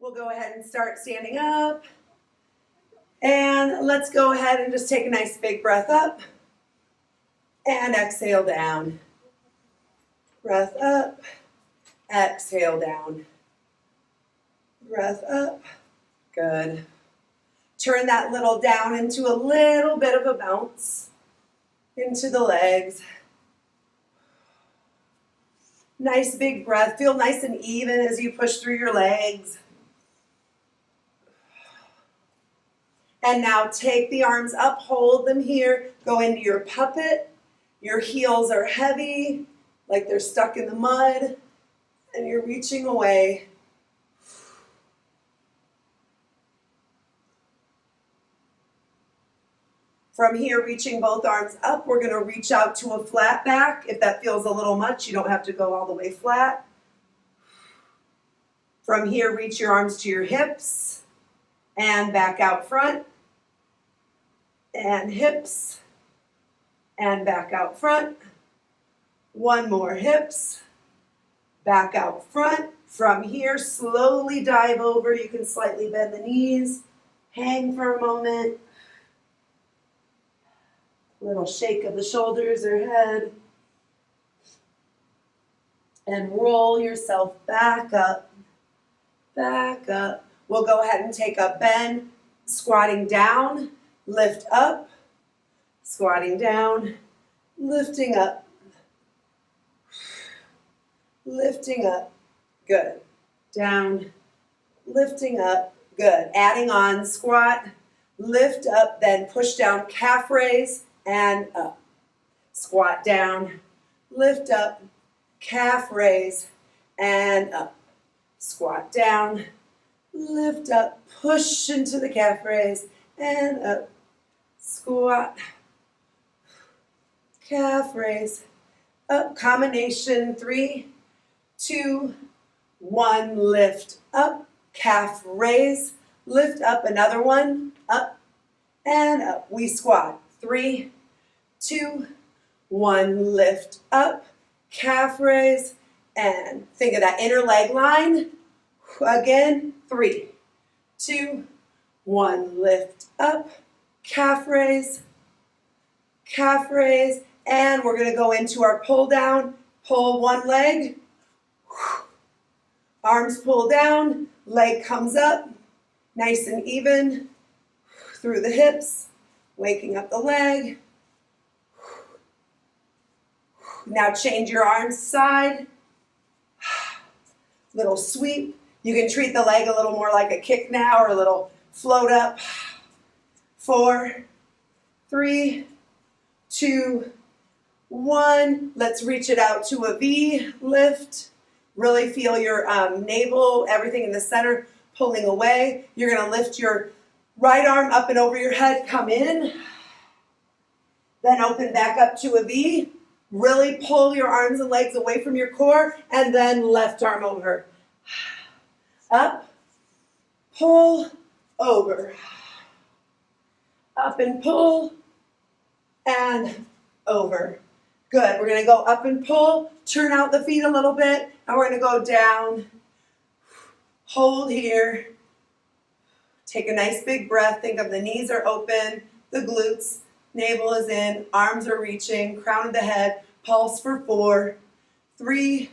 We'll go ahead and start standing up. And let's go ahead and just take a nice big breath up. And exhale down. Breath up. Exhale down. Breath up. Good. Turn that little down into a little bit of a bounce into the legs. Nice big breath. Feel nice and even as you push through your legs. And now take the arms up, hold them here, go into your puppet. Your heels are heavy, like they're stuck in the mud, and you're reaching away. From here, reaching both arms up, we're going to reach out to a flat back. If that feels a little much, you don't have to go all the way flat. From here, reach your arms to your hips and back out front. And hips and back out front. One more, hips, back out front. From here, slowly dive over. You can slightly bend the knees, hang for a moment. Little shake of the shoulders or head. And roll yourself back up, back up. We'll go ahead and take a bend, squatting down, lift up, squatting down, lifting up, lifting up, good. Down, lifting up, good. Adding on, squat, lift up, then push down, calf raise, and up. Squat down, lift up, calf raise, and up. Squat down, lift up, push into the calf raise, and up. Squat, calf raise, up. Combination 3, 2, 1. Lift up, calf raise, lift up. Another one, up and up. We squat. 3, 2, 1. Lift up, calf raise, and think of that inner leg line. Again, 3, 2, 1. Lift up, calf raise, and we're going to go into our pull down. Pull one leg, arms pull down, leg comes up, nice and even through the hips, waking up the leg. Now change your arms side, little sweep. You can treat the leg a little more like a kick now, or a little float up. 4, 3, 2, 1. Let's reach it out to a V, lift. Really feel your navel, everything in the center pulling away. You're going to lift your right arm up and over your head, come in. Then open back up to a V. Really pull your arms and legs away from your core, and then left arm over. Up, pull, over. Up and pull, and over. Good. We're going to go up and pull, turn out the feet a little bit, and we're going to go down. Hold here. Take a nice big breath. Think of the knees are open, the glutes, navel is in, arms are reaching, crown of the head. Pulse for 4, 3,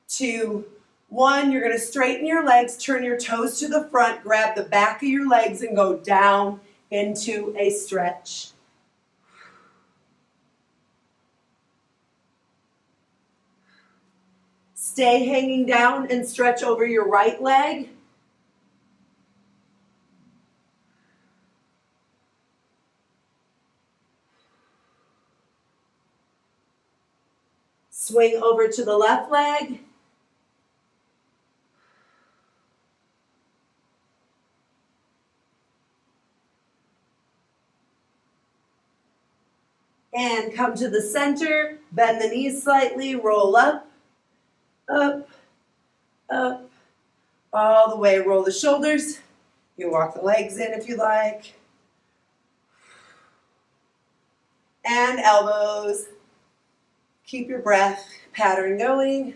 2, 1. You're going to straighten your legs, turn your toes to the front, grab the back of your legs, and go down into a stretch. Stay hanging down and stretch over your right leg. Swing over to the left leg. And come to the center, bend the knees slightly, roll up, up, up, all the way. Roll the shoulders. You walk the legs in if you like. And elbows. Keep your breath pattern going.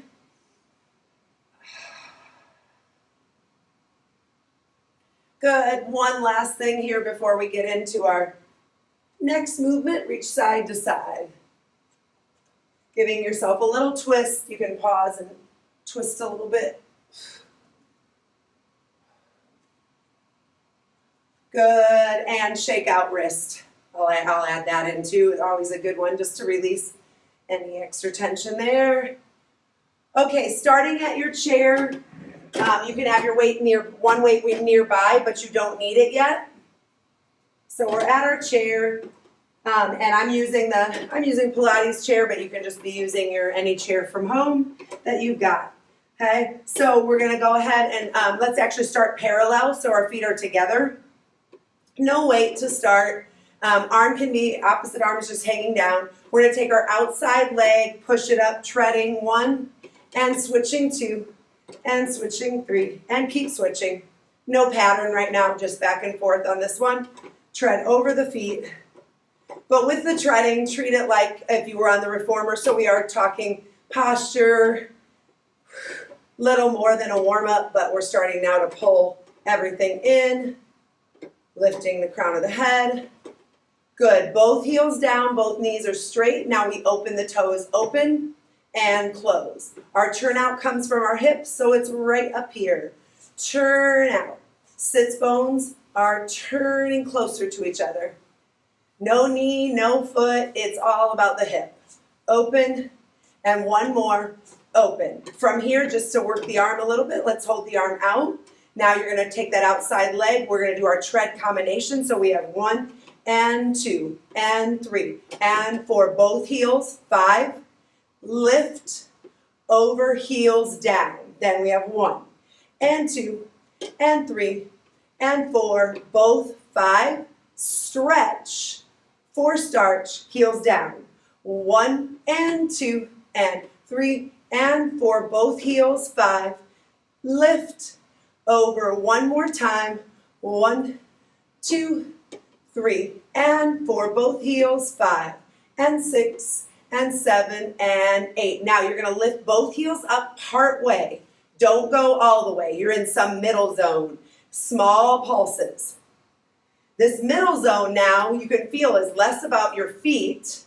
Good. One last thing here before we get into our next movement. Reach side to side. Giving yourself a little twist. You can pause and twist a little bit. Good. And shake out wrist. I'll add that in too. It's always a good one just to release any extra tension there. Okay, starting at your chair. You can have your weight one weight nearby, but you don't need it yet. So we're at our chair, and I'm using Pilates chair, but you can just be using any chair from home that you've got. Okay, so we're gonna go ahead and let's actually start parallel, so our feet are together. No weight to start. Arm can be opposite arm is just hanging down. We're gonna take our outside leg, push it up, treading 1, and switching 2. And switching 3, and keep switching. No pattern right now, just back and forth on this one. Tread over the feet. But with the treading, treat it like if you were on the reformer. So we are talking posture, little more than a warm-up, but we're starting now to pull everything in, lifting the crown of the head. Good, both heels down, both knees are straight. Now we open the toes open and close. Our turnout comes from our hips, so it's right up here. Turn out. Sits bones are turning closer to each other. No knee, no foot, it's all about the hip. Open, and one more, open. From here, just to work the arm a little bit, let's hold the arm out. Now you're gonna take that outside leg, we're gonna do our tread combination, so we have 1 and 2 and 3 and 4, both heels, 5, lift, over, heels down. Then we have 1 and 2 and 3 and 4, both 5, stretch, 4 starch, heels down. 1 and 2 and 3 and 4, both heels, 5, lift, over, one more time, 1, 2, 3 and 4, both heels, 5 and 6 and 7 and 8. Now you're going to lift both heels up part way. Don't go all the way. You're in some middle zone. Small pulses. This middle zone now you can feel is less about your feet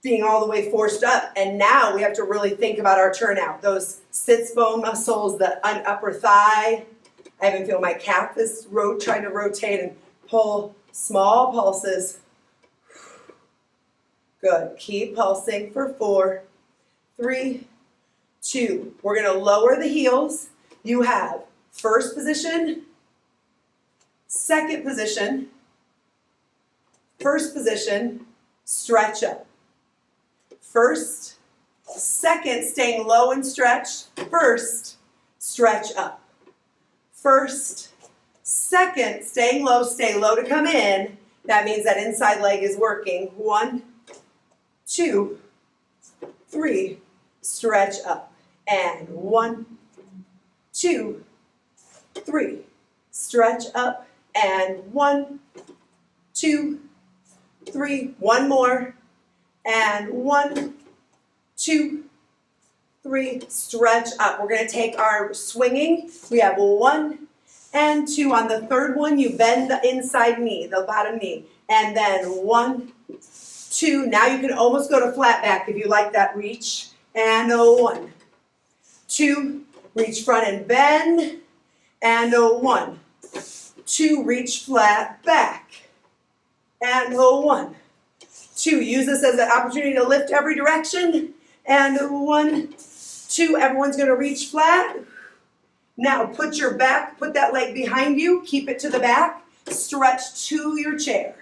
being all the way forced up. And now we have to really think about our turnout. Those sits bone muscles, the upper thigh. I even feel my calf is trying to rotate and pull. Small pulses. Good. Keep pulsing for 4, 3, 2. We're going to lower the heels. You have first position, second position, first position, stretch up. First, second, staying low and stretch. First, stretch up. First, second, staying low, stay low to come in. That means that inside leg is working. 1, 2, 3, stretch up. And 1, 2, 3, stretch up. And 1, 2, 3, one more. And 1, 2, 3, stretch up. We're going to take our swinging. We have 1 and 2. On the third one, you bend the inside knee, the bottom knee. And then 1, 2. Now you can almost go to flat back if you like that reach. And 1, 2, reach front and bend. And 1, 2, reach flat back. And 1, 2, use this as an opportunity to lift every direction. And 1, 2, everyone's going to reach flat. Now put that leg behind you, keep it to the back, stretch to your chair.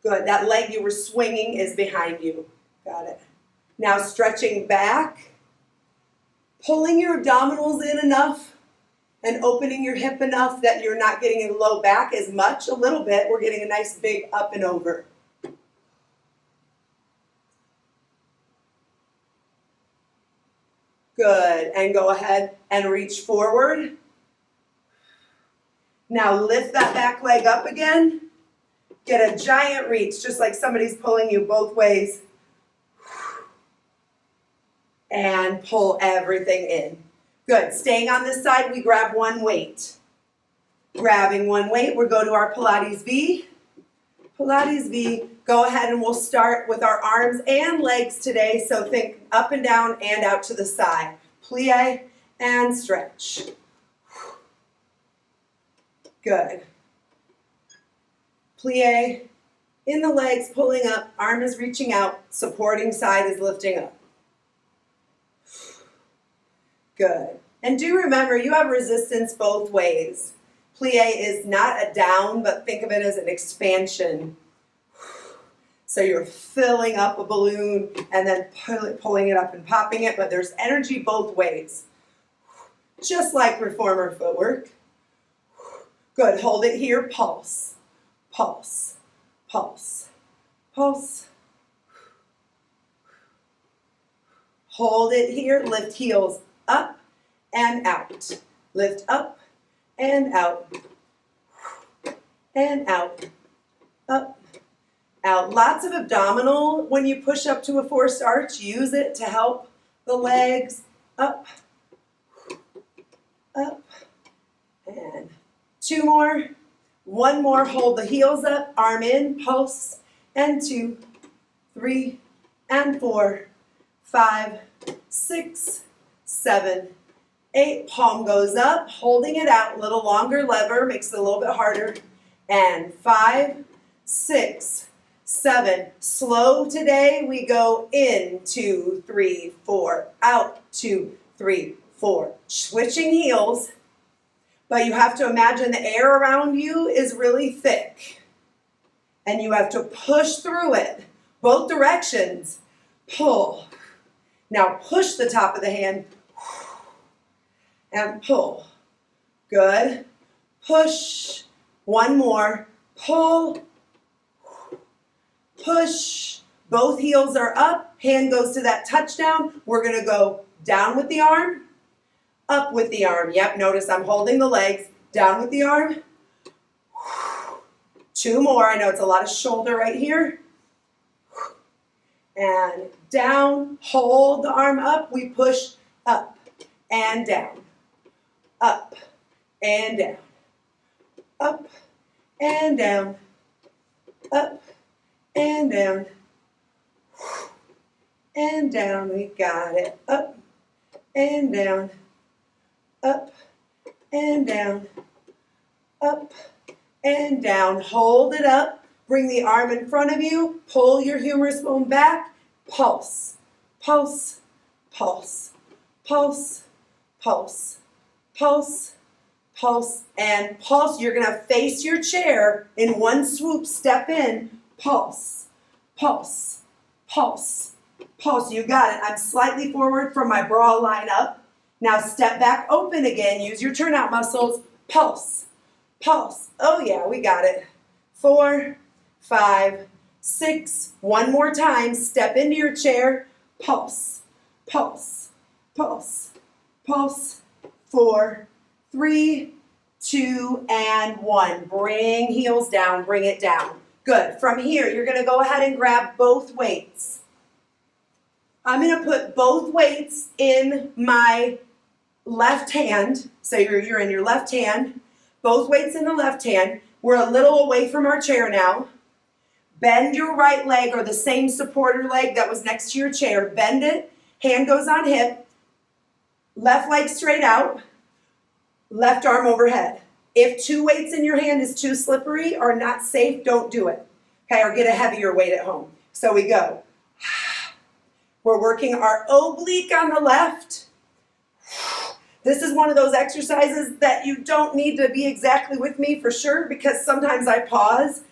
Good, that leg you were swinging is behind you. Got it. Now stretching back, pulling your abdominals in enough and opening your hip enough that you're not getting a low back as much, a little bit. We're getting a nice big up and over. Good, and go ahead and reach forward. Now lift that back leg up again. Get a giant reach, just like somebody's pulling you both ways. And pull everything in. Good. Staying on this side, we grab one weight. Grabbing one weight, we'll go to our Pilates V. Pilates V. Go ahead and we'll start with our arms and legs today. So think up and down and out to the side. Plie and stretch. Good. Plie in the legs, pulling up, arm is reaching out, supporting side is lifting up. Good. And do remember, you have resistance both ways. Plie is not a down, but think of it as an expansion. So you're filling up a balloon and then pulling it up and popping it, but there's energy both ways. Just like reformer footwork. Good. Hold it here. Pulse. Pulse. Pulse. Pulse. Hold it here. Lift heels up and out. Lift up and out. And out. Up. Out. Lots of abdominal when you push up to a forced arch. Use it to help the legs. Up. Up. And two more. One more. Hold the heels up. Arm in. Pulse. And 2, 3, and 4, 5, 6, 7, 8. Palm goes up. Holding it out. A little longer lever. Makes it a little bit harder. And 5, 6, 7. Slow today. We go in. 2, 3, 4. Out. 2, 3, 4. Switching heels. But you have to imagine the air around you is really thick. And you have to push through it. Both directions. Pull. Now push the top of the hand. And pull. Good. Push. One more. Pull. Push. Both heels are up. Hand goes to that touchdown. We're going to go down with the arm. Up with the arm. Yep, notice I'm holding the legs. Down with the arm. 2 more. I know it's a lot of shoulder right here. And down. Hold the arm up. We push up and down. Up and down. Up and down. Up and down. And down. We got it. Up and down. Up and down, up and down. Hold it up. Bring the arm in front of you. Pull your humerus bone back. Pulse, pulse, pulse, pulse, pulse, pulse, pulse, and pulse. You're going to face your chair in one swoop. Step in. Pulse, pulse, pulse, pulse. You got it. I'm slightly forward from my bra line up. Now step back, open again. Use your turnout muscles. Pulse, pulse. Oh yeah, we got it. 4, 5, 6. One more time. Step into your chair. Pulse, pulse, pulse, pulse. 4, 3, 2, and 1. Bring heels down. Bring it down. Good. From here, you're going to go ahead and grab both weights. I'm going to put both weights in my left hand. So you're in your left hand. Both weights in the left hand. We're a little away from our chair now. Bend your right leg or the same supporter leg that was next to your chair. Bend it. Hand goes on hip. Left leg straight out. Left arm overhead. If 2 weights in your hand is too slippery or not safe, don't do it. Okay, or get a heavier weight at home. So we go. We're working our oblique on the left. This is one of those exercises that you don't need to be exactly with me for sure, because sometimes I pause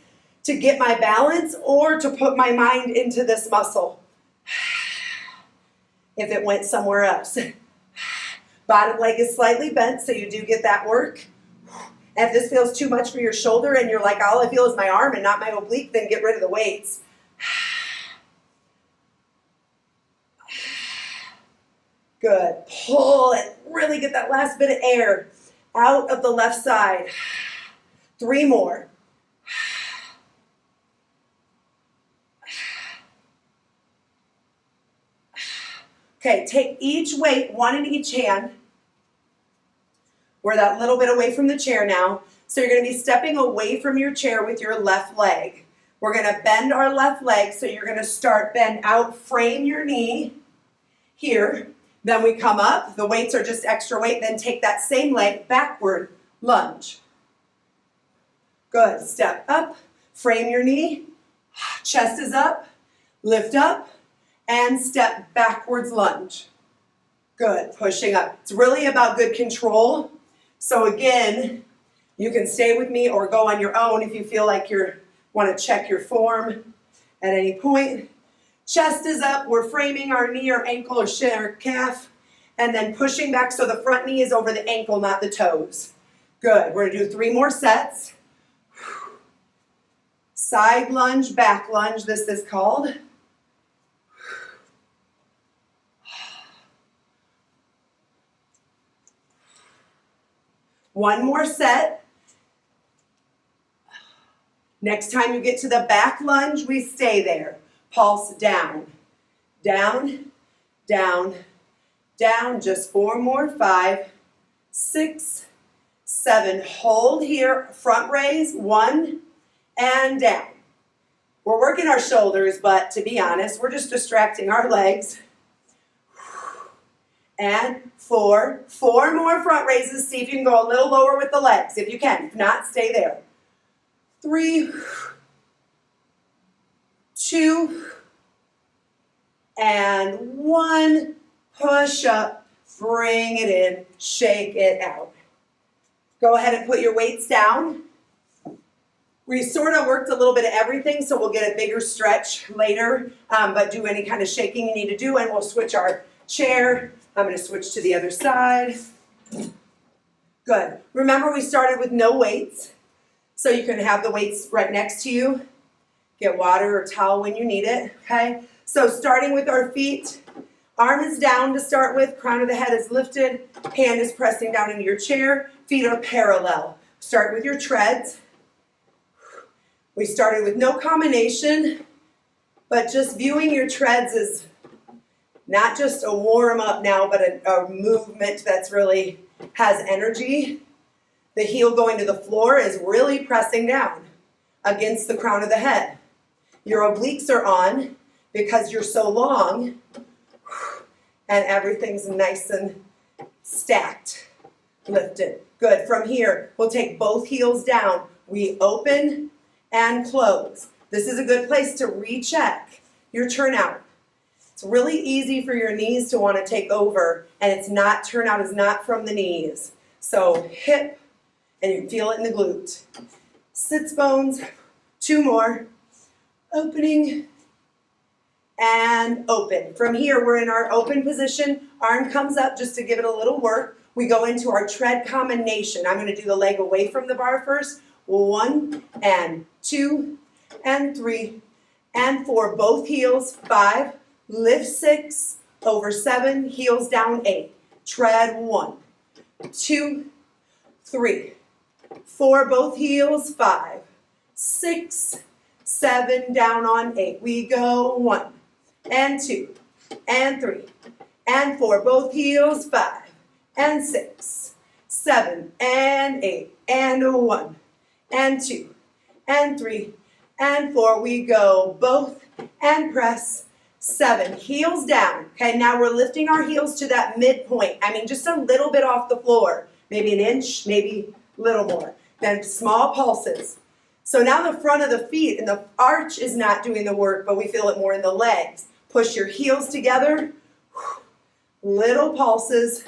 to get my balance or to put my mind into this muscle. If it went somewhere else. Bottom leg is slightly bent, so you do get that work. And if this feels too much for your shoulder and you're like, all I feel is my arm and not my oblique, then get rid of the weights. Good. Pull and really get that last bit of air out of the left side. 3 more. Okay, take each weight, one in each hand. We're that little bit away from the chair now. So you're going to be stepping away from your chair with your left leg. We're going to bend our left leg, so you're going to start bend out, frame your knee here. Then we come up, the weights are just extra weight, then take that same leg backward, lunge. Good, step up, frame your knee, chest is up, lift up, and step backwards, lunge. Good, pushing up. It's really about good control. So again, you can stay with me or go on your own if you feel like you want to check your form at any point. Chest is up, we're framing our knee or ankle or shin or calf, and then pushing back so the front knee is over the ankle, not the toes. Good, we're gonna do 3 more sets. Side lunge, back lunge, this is called. One more set. Next time you get to the back lunge, we stay there. Pulse down, down, down, down. Just 4 more. 5, 6, 7. Hold here. Front raise. 1 and down. We're working our shoulders, but to be honest, we're just distracting our legs. And 4. 4 more front raises. See if you can go a little lower with the legs. If you can. If not, stay there. 3, 2, and 1. Push up, bring it in, shake it out. Go ahead and put your weights down. We sort of worked a little bit of everything, so we'll get a bigger stretch later, but do any kind of shaking you need to do, and we'll switch our chair. I'm going to switch to the other side. Good. Remember, we started with no weights, so you can have the weights right next to you. Get water or towel when you need it, okay? So starting with our feet, arm is down to start with, crown of the head is lifted, hand is pressing down into your chair, feet are parallel. Start with your treads. We started with no combination, but just viewing your treads is not just a warm up now, but a movement that's really has energy. The heel going to the floor is really pressing down against the crown of the head. Your obliques are on because you're so long and everything's nice and stacked, lifted. Good. From here, we'll take both heels down. We open and close. This is a good place to recheck your turnout. It's really easy for your knees to want to take over, and it's not, turnout is not from the knees. So hip, and you feel it in the glute. Sits bones, 2 more. Opening and open. From here, we're in our open position. Arm comes up just to give it a little work. We go into our tread combination. I'm going to do the leg away from the bar first. 1 and 2 and 3 and 4. Both heels. 5. Lift 6. Over 7. Heels down 8. Tread 1, 2, 3, 4. Both heels. 5, 6, 7. Down on 8. We go 1 and 2 and 3 and 4. Both heels. 5 and 6, 7 and 8 and 1 and 2 and 3 and 4. We go both and press. 7. Heels down. Okay, now we're lifting our heels to that midpoint. I mean, just a little bit off the floor. Maybe an inch, maybe a little more. Then small pulses. So now the front of the feet and the arch is not doing the work, but we feel it more in the legs. Push your heels together. Little pulses.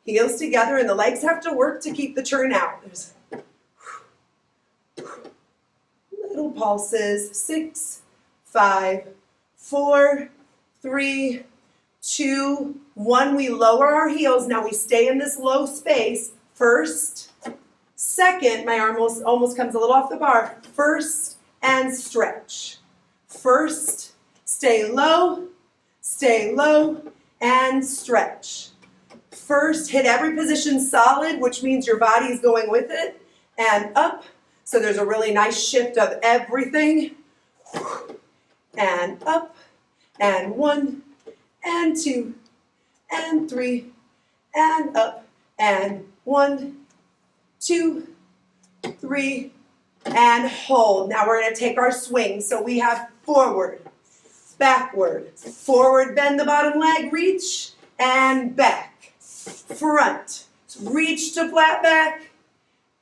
Heels together, and the legs have to work to keep the turn out. There's little pulses. 6, 5, 4, 3, 2, 1. We lower our heels. Now we stay in this low space. First, second, my arm almost comes a little off the bar. First, and stretch. First, stay low, and stretch. First, hit every position solid, which means your body is going with it, and up. So there's a really nice shift of everything. And up, and 1, and 2, and 3, and up, and 1, 2, 3, and hold. Now we're going to take our swing. So we have forward, backward, forward, bend the bottom leg, reach, and back, front, reach to flat back,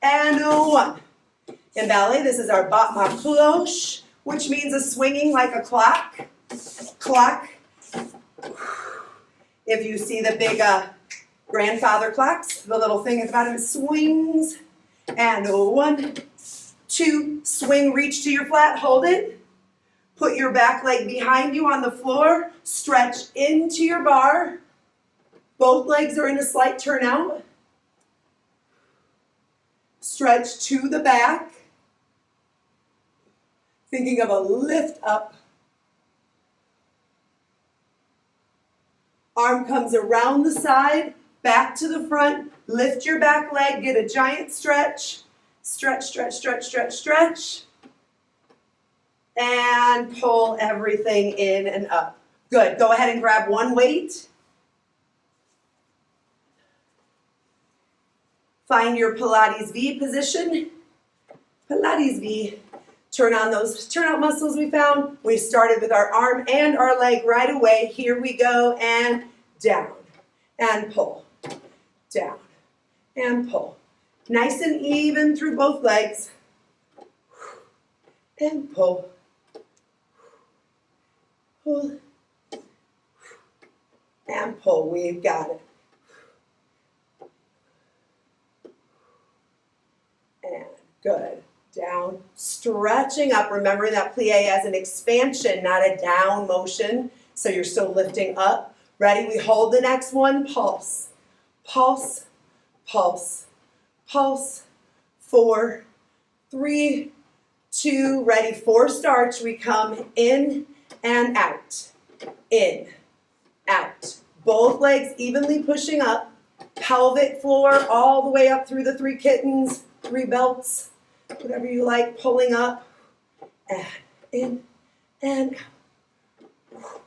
and 1. In ballet, this is our battement cloche, which means a swinging like a clock. Clock. If you see the big grandfather clocks, the little thing at the bottom swings. And 1, 2, swing, reach to your flat, hold it. Put your back leg behind you on the floor, stretch into your bar. Both legs are in a slight turn out. Stretch to the back. Thinking of a lift up. Arm comes around the side, back to the front. Lift your back leg, get a giant stretch. Stretch, stretch, stretch, stretch, stretch. And pull everything in and up. Good. Go ahead and grab one weight. Find your Pilates V position. Pilates V. Turn on those turnout muscles we found. We started with our arm and our leg right away. Here we go, and down, and pull, down, and pull. Nice and even through both legs. And pull, pull, and pull. We've got it. And good. Down, stretching up. Remember that plie as an expansion, not a down motion. So you're still lifting up. Ready? We hold the next one. Pulse, pulse, pulse, pulse. 4, 3, 2. Ready? Forced arch. We come in and out. In, out. Both legs evenly pushing up. Pelvic floor all the way up through the 3 kittens, 3 belts. Whatever you like, pulling up, and in, and out.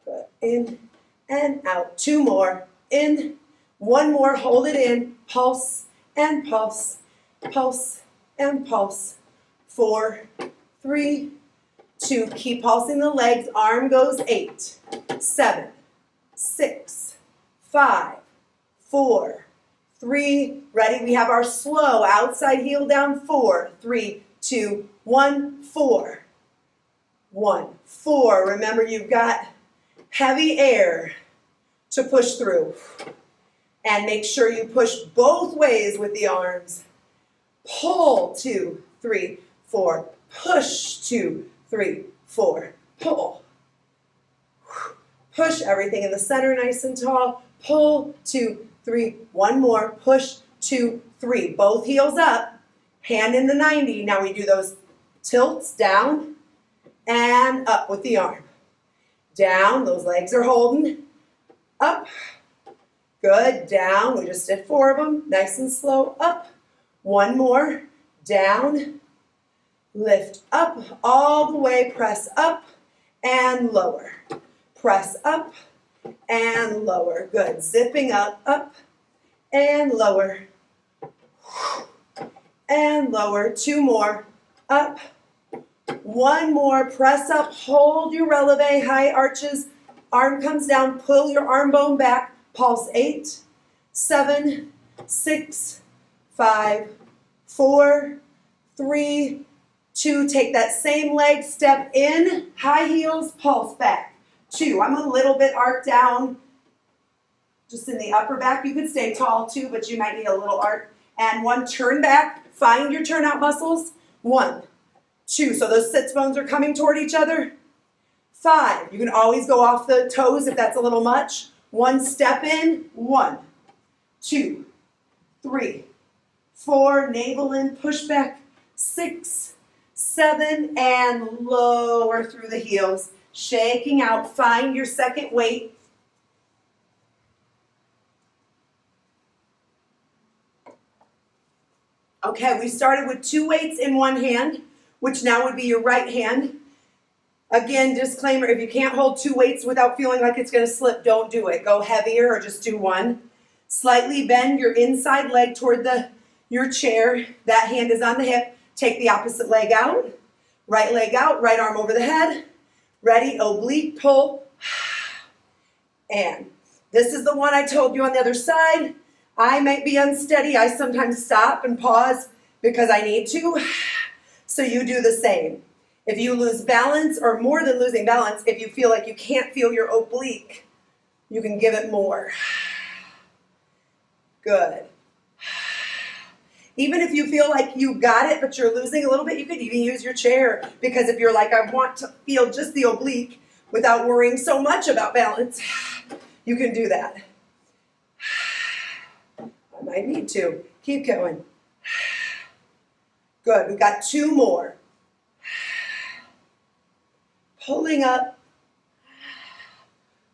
Good. In, and out. 2 more. In, 1 more, hold it in. Pulse, and pulse, pulse, and pulse. 4, 3, 2. Keep pulsing the legs. Arm goes 8, 7, 6, 5, 4, 3, ready? We have our slow outside heel down. 4, 3, 2, 1, 4. 1, 4. Remember, you've got heavy air to push through. And make sure you push both ways with the arms. Pull, 2, 3, 4. Push, 2, 3, 4. Pull. Push everything in the center nice and tall. Pull, 2, 3, 1 more, push, 2, 3. Both heels up, hand in the 90. Now we do those tilts down and up with the arm. Down, those legs are holding. Up, good, down. We just did 4 of them, nice and slow. Up, 1 more, down, lift up, all the way, press up and lower. Press up and lower. Good. Zipping up, up, and lower. And lower. 2 more. Up. 1 more. Press up. Hold your releve. High arches. Arm comes down. Pull your arm bone back. Pulse. 8, 7, 6, 5, 4, 3, 2. Take that same leg. Step in. High heels. Pulse back. 2. I'm a little bit arched down just in the upper back. You could stay tall too, but you might need a little arc. And 1, turn back. Find your turnout muscles. 1, 2. So those sits bones are coming toward each other. 5. You can always go off the toes if that's a little much. 1, step in. 1, 2, 3, 4. Navel in, push back. 6, 7, and lower through the heels. Shaking out, find your second weight. Okay, we started with 2 weights in 1 hand, which now would be your right hand. Again, disclaimer, if you can't hold 2 weights without feeling like it's going to slip, don't do it. Go heavier or just do 1. Slightly bend your inside leg toward your chair. That hand is on the hip. Take the opposite leg out. Right leg out, right arm over the head. Ready, oblique pull. And this is the one I told you on the other side. I might be unsteady. I sometimes stop and pause because I need to. So you do the same. If you lose balance, or more than losing balance, if you feel like you can't feel your oblique, you can give it more. Good. Even if you feel like you got it, but you're losing a little bit, you could even use your chair. Because if you're like, I want to feel just the oblique without worrying so much about balance, you can do that. I might need to. Keep going. Good. We've got 2 more. Pulling up.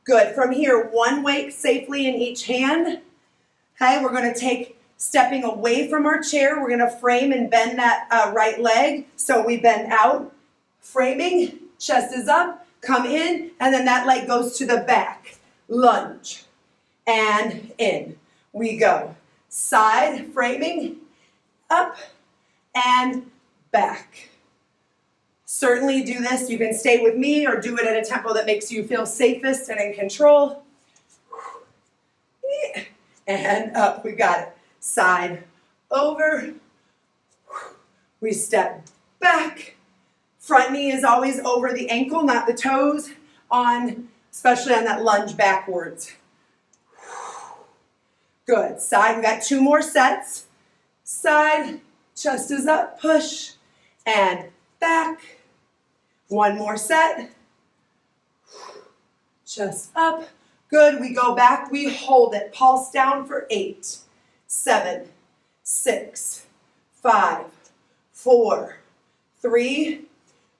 Good. From here, 1 weight safely in each hand. Okay, we're going to take stepping away from our chair. We're going to frame and bend that right leg. So we bend out, framing, chest is up, come in, and then that leg goes to the back. Lunge. And in. We go. Side, framing, up, and back. Certainly do this. You can stay with me or do it at a tempo that makes you feel safest and in control. And up. We got it. Side, over. We step back. Front knee is always over the ankle, not the toes, especially on that lunge backwards. Good. Side, we got 2 more sets. Side, chest is up, push, and back. 1 more set. Chest up. Good. We go back. We hold it. Pulse down for 8, 7, 6, 5, 4, 3,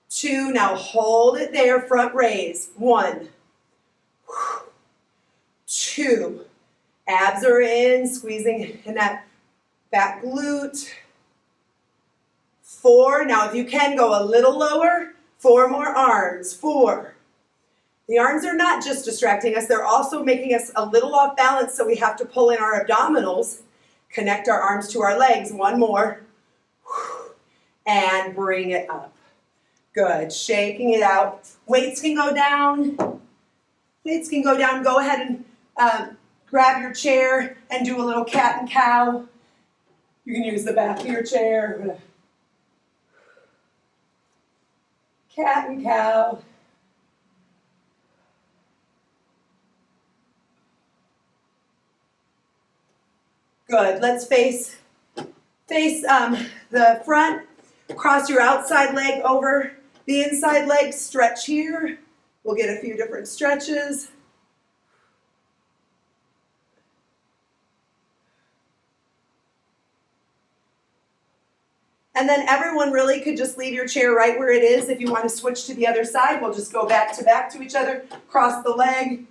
2. Now hold it there. Front raise. 1, 2. Abs are in, squeezing in that back glute. 4. Now if you can go a little lower, 4 more arms. 4. The arms are not just distracting us, they're also making us a little off balance, so we have to pull in our abdominals, connect our arms to our legs. 1 more. And bring it up. Good. Shaking it out. Weights can go down. Weights can go down. Go ahead and grab your chair and do a little cat and cow. You can use the back of your chair. Cat and cow. Good. Let's face the front. Cross your outside leg over the inside leg. Stretch here. We'll get a few different stretches. And then everyone really could just leave your chair right where it is. If you want to switch to the other side, we'll just go back to each other. Cross the leg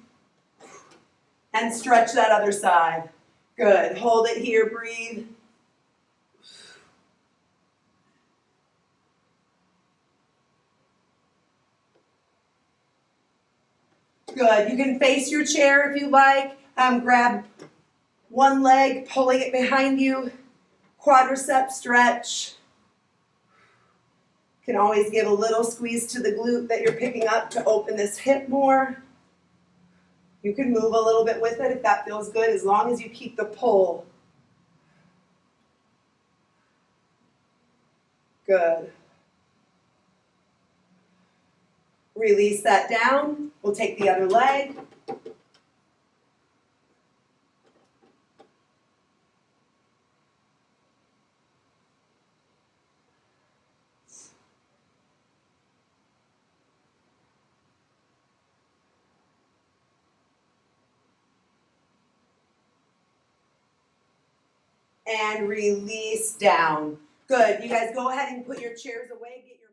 and stretch that other side. Good. Hold it here. Breathe. Good. You can face your chair if you like. Grab one leg, pulling it behind you. Quadricep stretch. You can always give a little squeeze to the glute that you're picking up to open this hip more. You can move a little bit with it if that feels good, as long as you keep the pull. Good. Release that down. We'll take the other leg. And release down. Good. You guys go ahead and put your chairs away. Get your